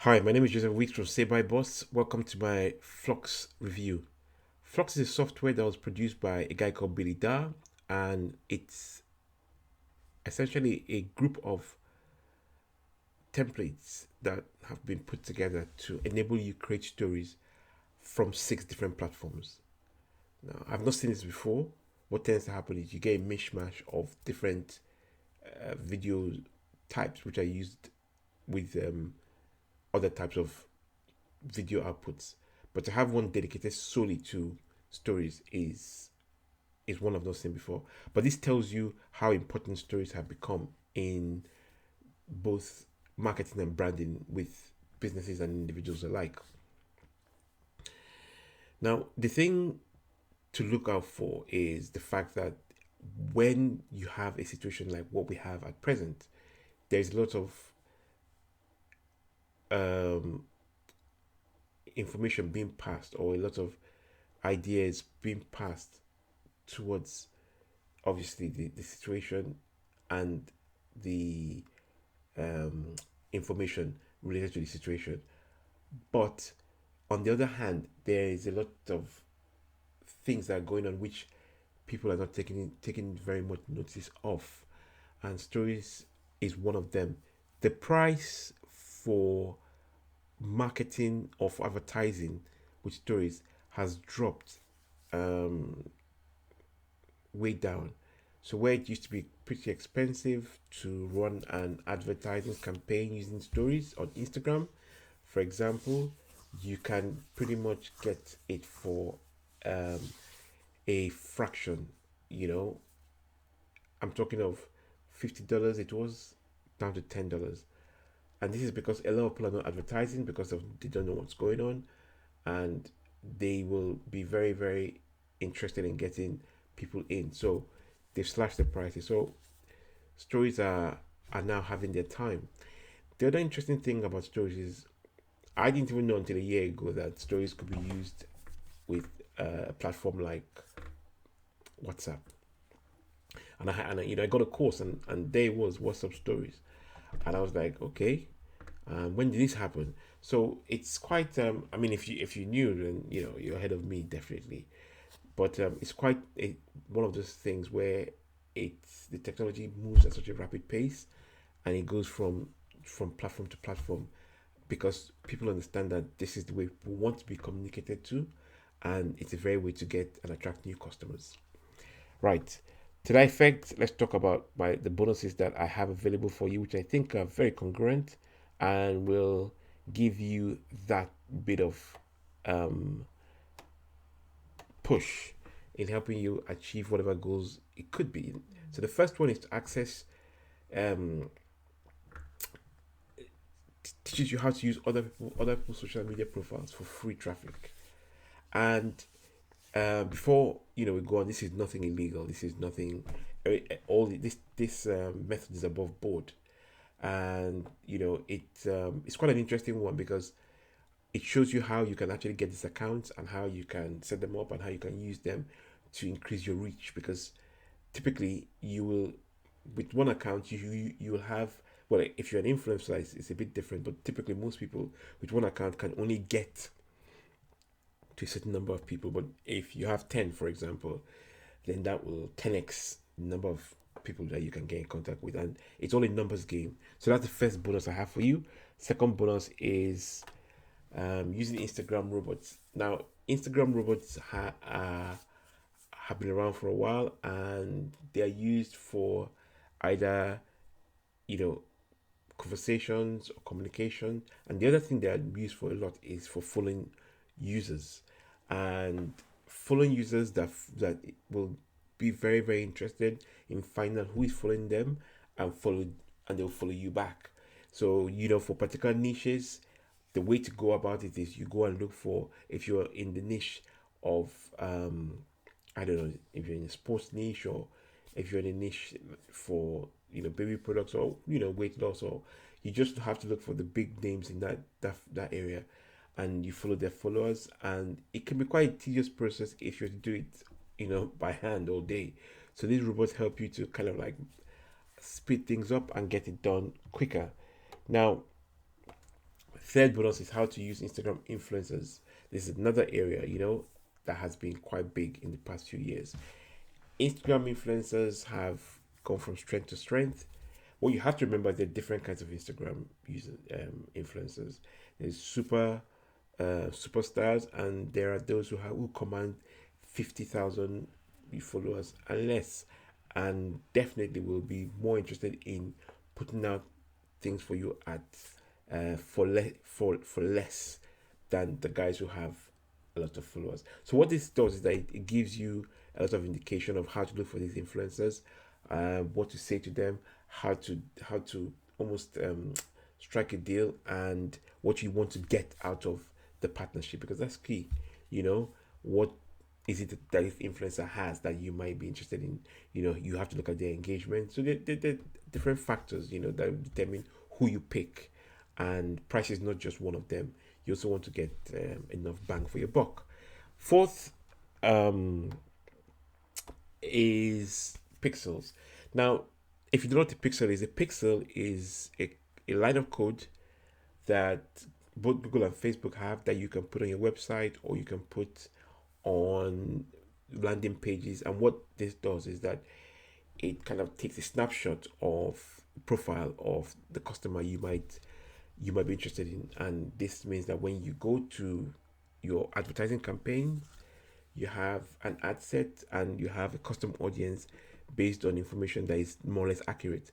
Hi, my name is Joseph Weeks from Say By Boss. Welcome to my Flux review. Flux is a software that was produced by a guy called Billy Dar, and it's essentially a group of templates that have been put together to enable you create stories from 6 different platforms. Now, I've not seen this before. What tends to happen is you get a mishmash of different video types which are used with other types of video outputs. But to have one dedicated solely to stories is one I've not seen before. But this tells you how important stories have become in both marketing and branding with businesses and individuals alike. Now, the thing to look out for is the fact that when you have a situation like what we have at present, there's a lot of um, information being passed or a lot of ideas being passed towards obviously the situation and the um, information related to the situation. But on the other hand, there is a lot of things that are going on which people are not taking very much notice of, and stories is one of them. The price for marketing or for advertising with stories has dropped um, way down. So where it used to be pretty expensive to run an advertising campaign using stories on Instagram, for example, you can pretty much get it for um, a fraction. You know, I'm talking of $50. It was down to $10, and this is because a lot of people are not advertising because of they don't know what's going on, and they will be very interested in getting people in. So they've slashed the prices. So stories are now having their time. The other interesting thing about stories is I didn't even know until a year ago that stories could be used with a platform like WhatsApp. And I got a course and there was WhatsApp stories, and I was like, okay, when did this happen? So it's quite. I mean, if you knew, then you're ahead of me definitely. But it's quite one of those things where the technology moves at such a rapid pace, and it goes from platform to platform because people understand that this is the way we want to be communicated to, and it's a very way to get and attract new customers. Right. To that effect, let's talk about the bonuses that I have available for you, which I think are very congruent and will give you that bit of um, push in helping you achieve whatever goals it could be. So the first one is to access um, teaches you how to use other people's social media profiles for free traffic. And before we go on, this is nothing illegal. This is nothing. All this method is above board, and it's quite an interesting one because it shows you how you can actually get these accounts and how you can set them up and how you can use them to increase your reach. Because typically, you will with one account you will have, well, if you're an influencer, it's a bit different, but typically most people with one account can only get to a certain number of people. But if you have 10, for example, then that will 10x the number of people that you can get in contact with, and it's all a numbers game. So that's the first bonus I have for you. Second bonus is using Instagram robots. Now, Instagram robots have been around for a while, and they are used for either you know conversations or communication. And the other thing they are used for a lot is for following users, and following users that will be very interested in finding out who is following them and they'll follow you back. So for particular niches, the way to go about it is you go and look for, if you're in the niche of I don't know, if you're in a sports niche, or if you're in a niche for baby products, or weight loss, or you just have to look for the big names in that area, and you follow their followers. And it can be quite a tedious process if you do it by hand all day. So these robots help you to kind of like speed things up and get it done quicker. Now, Third bonus is how to use Instagram influencers. This is another area, that has been quite big in the past few years. Instagram influencers have gone from strength to strength. What you have to remember, there are different kinds of Instagram users, influencers. There's superstars, and there are those who command 50,000 followers and less, and definitely will be more interested in putting out things for you at for less than the guys who have a lot of followers. So what this does is that it gives you a lot of indication of how to look for these influencers, what to say to them, how to almost strike a deal, and what you want to get out of the partnership, because that's key. What is it that this influencer has that you might be interested in? You have to look at their engagement. So there different factors, that determine who you pick, and price is not just one of them. You also want to get enough bang for your buck. Fourth is pixels. Now, if you don't know what a pixel is a line of code that both Google and Facebook have that you can put on your website, or you can put on landing pages. And what this does is that it kind of takes a snapshot of profile of the customer you might be interested in. And this means that when you go to your advertising campaign, you have an ad set and you have a custom audience based on information that is more or less accurate.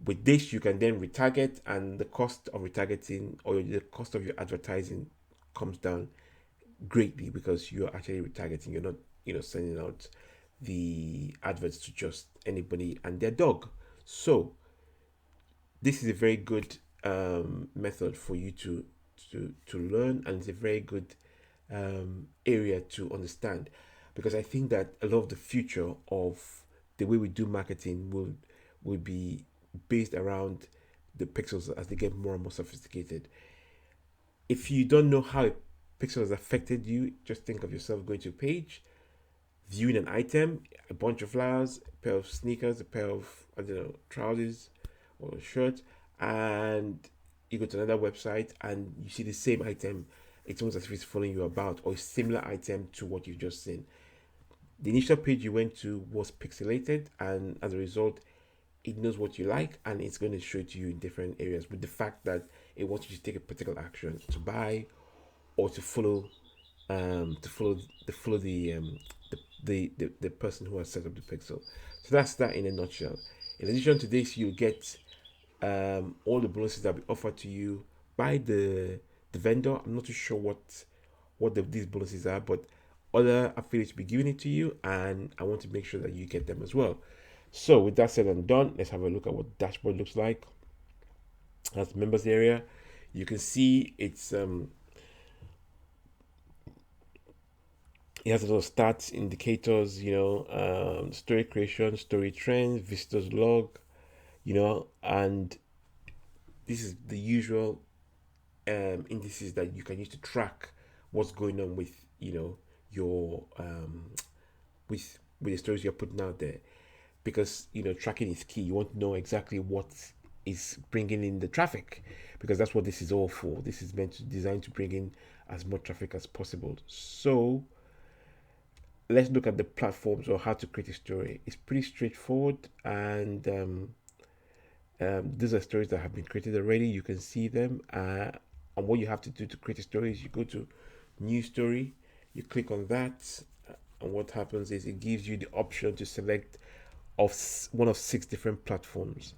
With this, you can then retarget, and the cost of retargeting or the cost of your advertising comes down greatly, because you're actually retargeting. You're not, sending out the adverts to just anybody and their dog. So this is a very good method for you to learn, and it's a very good area to understand, because I think that a lot of the future of the way we do marketing will be based around the pixels as they get more and more sophisticated. If you don't know how pixels has affected you, just think of yourself going to a page, viewing an item, a bunch of flowers, a pair of sneakers, a pair of, I don't know, trousers or a shirt, and you go to another website and you see the same item. It's almost as if it's following you about, or a similar item to what you've just seen. The initial page you went to was pixelated, and as a result, it knows what you like, and it's going to show it to you in different areas, with the fact that it wants you to take a particular action, to buy or to follow the person who has set up the pixel. So that's that in a nutshell. In addition to this, you get all the bonuses that will be offered to you by the vendor. I'm not too sure what these bonuses are, but other affiliates will be giving it to you, and I want to make sure that you get them as well. So with that said and done, let's have a look at what the dashboard looks like. That's the members area. You can see it has a lot of stats, indicators, story creation, story trends, visitors log, and this is the usual indices that you can use to track what's going on with your with the stories you're putting out there, because tracking is key. You want to know exactly what is bringing in the traffic, because that's what this is all for. This is designed to bring in as much traffic as possible. So let's look at the platforms or how to create a story. It's pretty straightforward, and these are stories that have been created already. You can see them, and what you have to do to create a story is you go to new story, you click on that, and what happens is it gives you the option to select one of 6 different platforms.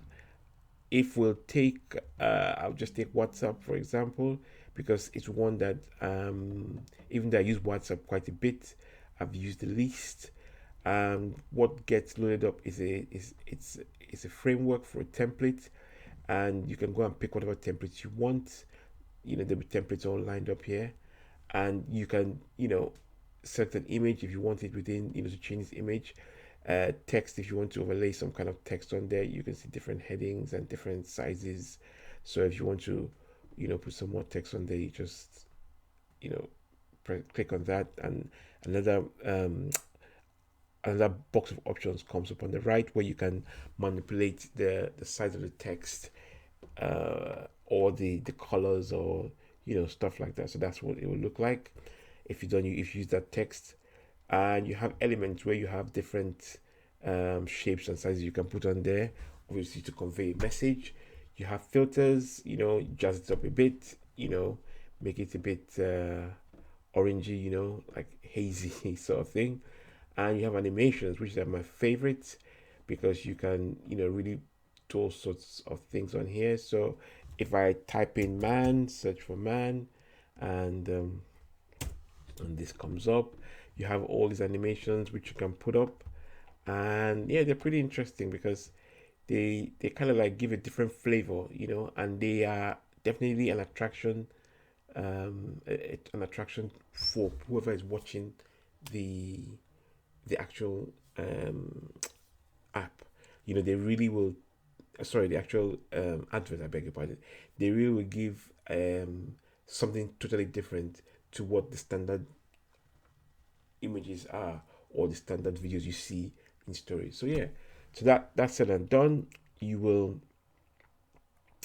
If we'll take I'll just take WhatsApp for example, because it's one that even though I use WhatsApp quite a bit, I've used the least. What gets loaded up is it's a framework for a template, and you can go and pick whatever templates you want. There'll be templates all lined up here, and you can select an image if you want it within, to change this image. Text, if you want to overlay some kind of text on there, you can see different headings and different sizes. So if you want to put some more text on there, you just click on that, and another box of options comes up on the right, where you can manipulate the size of the text or the colors or stuff like that. So that's what it will look like if you use that text. And you have elements where you have different shapes and sizes you can put on there, obviously to convey a message. You have filters, jazz it up a bit, make it a bit orangey, like hazy sort of thing. And you have animations, which are my favorites because you can, really do all sorts of things on here. So if I type in man, search for man, and this comes up, you have all these animations which you can put up, and yeah, they're pretty interesting because they kind of like give a different flavor, and they are definitely an attraction for whoever is watching the actual app. They really will. Sorry, the actual advert. I beg your pardon. They really will give something totally different to what the standard images are or the standard videos you see in stories. So yeah, so that's said and done. You will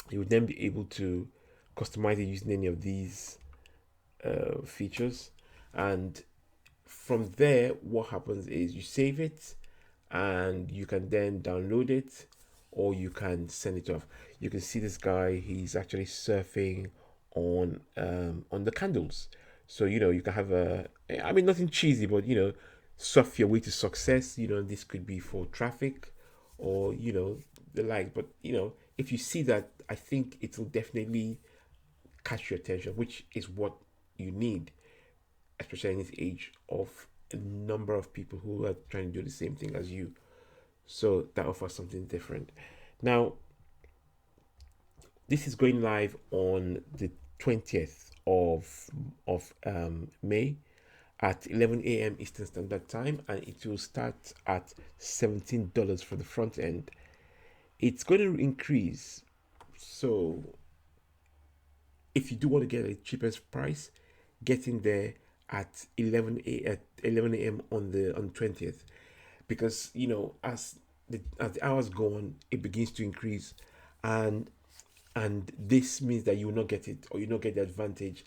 then be able to customize it using any of these features, and from there, what happens is you save it, and you can then download it, or you can send it off. You can see this guy; he's actually surfing on the candles. So you can have I mean, nothing cheesy, but surf your way to success. This could be for traffic, or the like. But if you see that, I think it will definitely catch your attention, which is what you need, especially in this age of a number of people who are trying to do the same thing as you. So that offers something different. Now, this is going live on the 20th of May at 11 a.m. Eastern Standard Time, and it will start at $17 for the front end. It's going to increase. So if you do want to get a cheapest price, get in there at 11 a.m. on the 20th, because as the hours go on, it begins to increase, and this means that you will not get it, or you not get the advantage,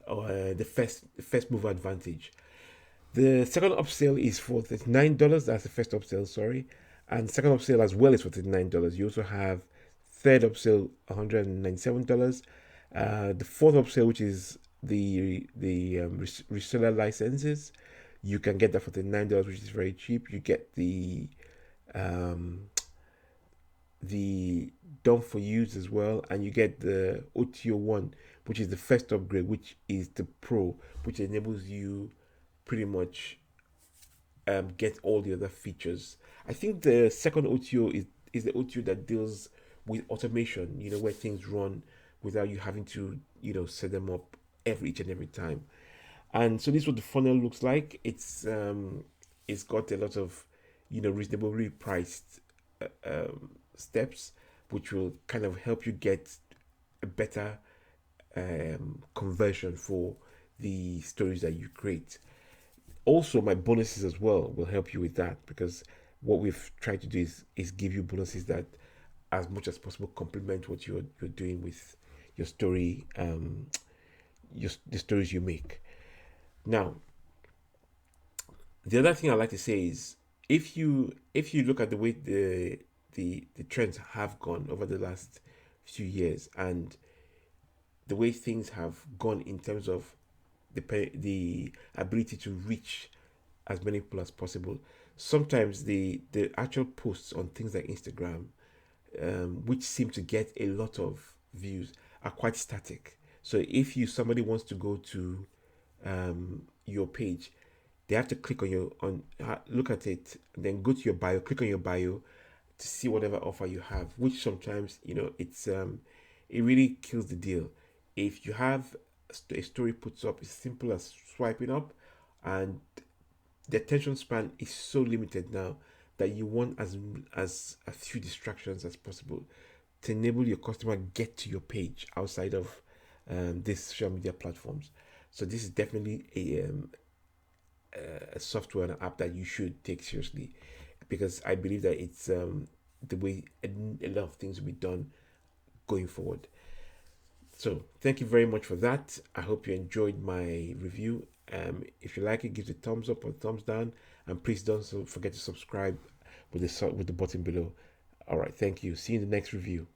or the first mover advantage. The second upsell is for $39. That's the first upsell, sorry. And second upsell as well is for $39. You also have third upsell $197. The fourth upsell, which is the reseller licenses, you can get that for $39, which is very cheap. You get um, the done for use as well, and you get the OTO one, which is the first upgrade, which is the Pro, which enables you pretty much get all the other features. I think the second OTO is the OTO that deals with automation, where things run without you having to, set them up each and every time. And so this is what the funnel looks like. It's got a lot of, reasonably priced steps, which will kind of help you get a better conversion for the stories that you create. Also, my bonuses as well will help you with that, because what we've tried to do is give you bonuses that, as much as possible, complement what you're doing with your story, the stories you make. Now, the other thing I like to say is, if you look at the way the trends have gone over the last few years, and the way things have gone in terms of the ability to reach as many people as possible, sometimes the actual posts on things like Instagram, which seem to get a lot of views, are quite static. So if somebody wants to go to your page, they have to click on look at it, and then go to your bio, click on your bio to see whatever offer you have, which sometimes it really kills the deal. If you have a story puts up as simple as swiping up, and the attention span is so limited now, that you want as a few distractions as possible to enable your customer get to your page outside of these social media platforms. So this is definitely a software and an app that you should take seriously, because I believe that it's the way a lot of things will be done going forward. So thank you very much for that. I hope you enjoyed my review. If you like it, give it a thumbs up or thumbs down, and please don't forget to subscribe with the button below. All right, thank you. See you in the next review.